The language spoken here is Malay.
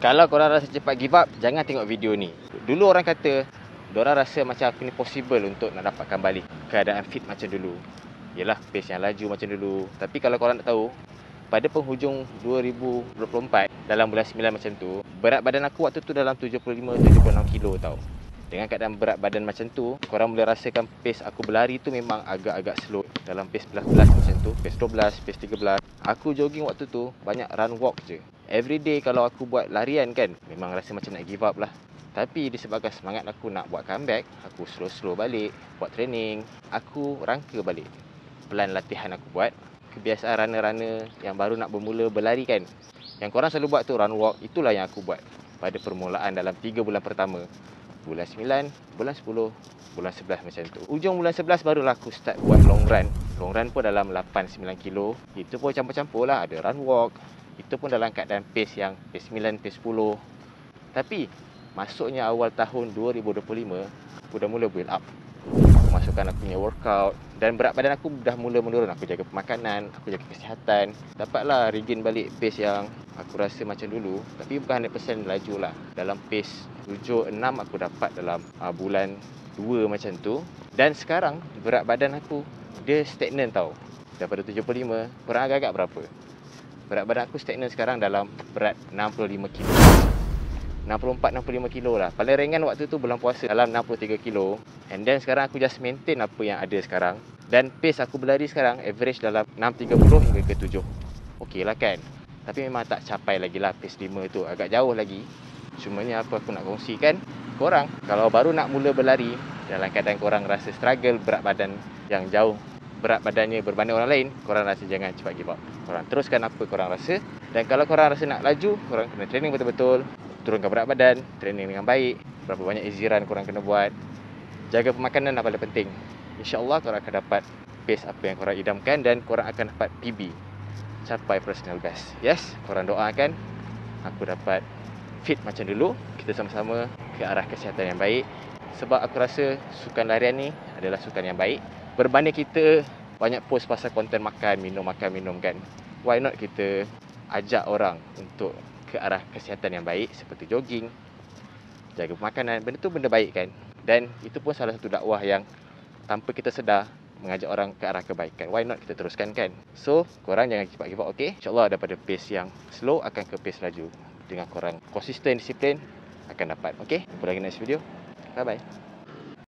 Kalau korang rasa cepat give up, jangan tengok video ni. Dulu orang kata, diorang rasa macam aku ni possible untuk nak dapatkan balik keadaan fit macam dulu. Yelah, pace yang laju macam dulu. Tapi kalau korang nak tahu, pada penghujung 2024, dalam bulan 9 macam tu, berat badan aku waktu tu dalam 75-76 kilo tau. Dengan keadaan berat badan macam tu, korang boleh rasakan pace aku berlari tu memang agak-agak slow. Dalam pace 11 macam tu, pace 12, pace 13. Aku jogging waktu tu, banyak run walk je. Everyday kalau aku buat larian kan, memang rasa macam nak give up lah. Tapi disebabkan semangat aku nak buat comeback, aku slow-slow balik, buat training. Aku rangka balik plan latihan aku buat. Kebiasaan runner-runner yang baru nak bermula berlari kan, yang korang selalu buat tu run walk, itulah yang aku buat pada permulaan dalam 3 bulan pertama. Bulan 9, bulan 10, bulan 11 macam tu. Ujung bulan 11 barulah aku start buat long run. Long run pun dalam 8-9 kilo. Itu pun campur-campur lah, ada run walk. Itu pun dalam keadaan pace yang pace 9, pace 10. Tapi masuknya awal tahun 2025, aku dah mula build up. Aku masukkan aku punya workout dan berat badan aku dah mula menurun. Aku jaga pemakanan, aku jaga kesihatan. Dapatlah regain balik pace yang aku rasa macam dulu. Tapi bukan 100% laju lah. Dalam pace 7-6 aku dapat dalam bulan 2 macam tu. Dan sekarang berat badan aku dia stagnan tau. Daripada 75, kurang agak-agak berapa? Berat badan aku stagnan sekarang dalam berat 65 kilo. 64-65 kilo lah. Paling ringan waktu tu bulan puasa dalam 63 kilo. And then sekarang aku just maintain apa yang ada sekarang. Dan pace aku berlari sekarang average dalam 6.30 hingga ke 7. Okey lah kan. Tapi memang tak capai lagi lah pace 5 tu. Agak jauh lagi. Cumanya apa aku nak kongsikan, korang kalau baru nak mula berlari, dalam keadaan korang rasa struggle berat badan yang jauh, berat badannya berbanding orang lain, korang rasa jangan cepat give up. Korang teruskan apa korang rasa. Dan kalau korang rasa nak laju, korang kena training betul-betul. Turunkan berat badan, training dengan baik. Berapa banyak easy run korang kena buat. Jaga pemakanan yang paling penting. InsyaAllah korang akan dapat pace apa yang korang idamkan. Dan korang akan dapat PB, capai personal best. Yes, korang doakan aku dapat fit macam dulu. Kita sama-sama ke arah kesihatan yang baik. Sebab aku rasa sukan larian ni adalah sukan yang baik. Berbanding kita banyak post pasal konten makan, minum kan. Why not kita ajak orang untuk ke arah kesihatan yang baik seperti jogging, jaga makanan. Benda tu benda baik kan. Dan itu pun salah satu dakwah yang tanpa kita sedar mengajak orang ke arah kebaikan. Why not kita teruskan kan. So korang jangan cepat give up, okay? InsyaAllah daripada pace yang slow akan ke pace laju. Dengan korang konsisten, disiplin, akan dapat. Okay, jumpa lagi next video. Bye bye.